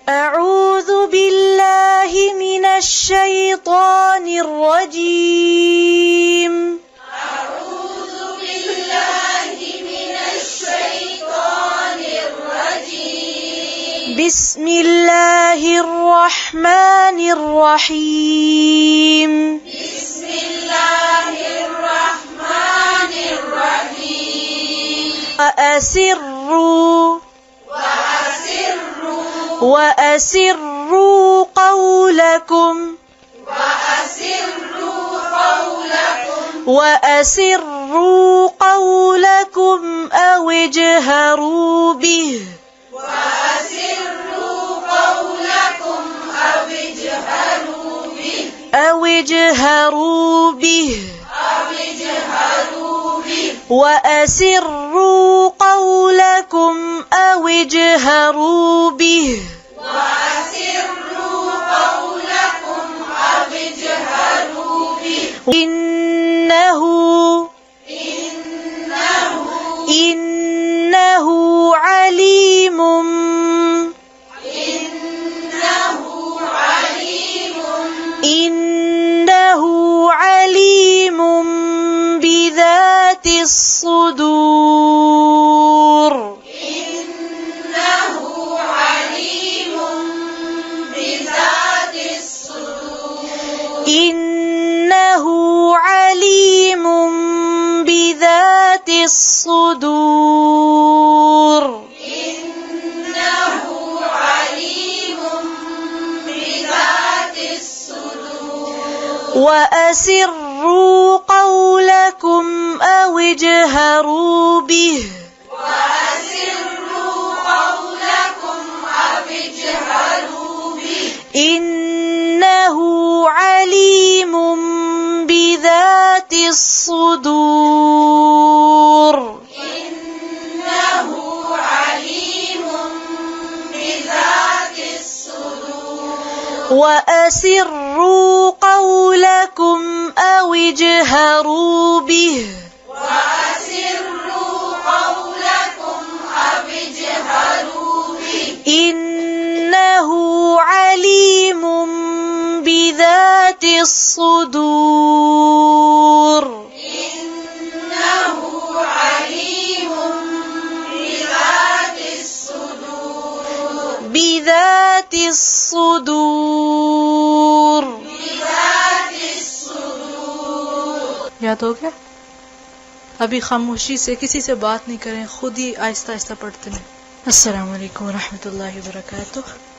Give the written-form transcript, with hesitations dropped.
أعوذ بالله من الشيطان الرجيم. أعوذ بالله من الشيطان الرجيم. بسم الله الرحمن الرحيم. بسم الله الرحمن الرحيم. وأسروا قولكم أو اجهروا به وأسروا قولكم أو اجهروا به إنه عليم بذات الصدور. إنه عليم بذات الصدور. وأسروا قولكم أو اجهروا به إنه عليم بذات الصدور. وأسروا قولكم أو اجهروا به إنه عليم بذات الصدور. بذات الصدور. याद हो गया? अभी खामोशी से किसी से बात नहीं करें, खुद ही आहिस्ता आहिस्ता पढ़ते हैं। अस्सलाम वालेकुम रहमतुल्लाहि व बरकातुहू।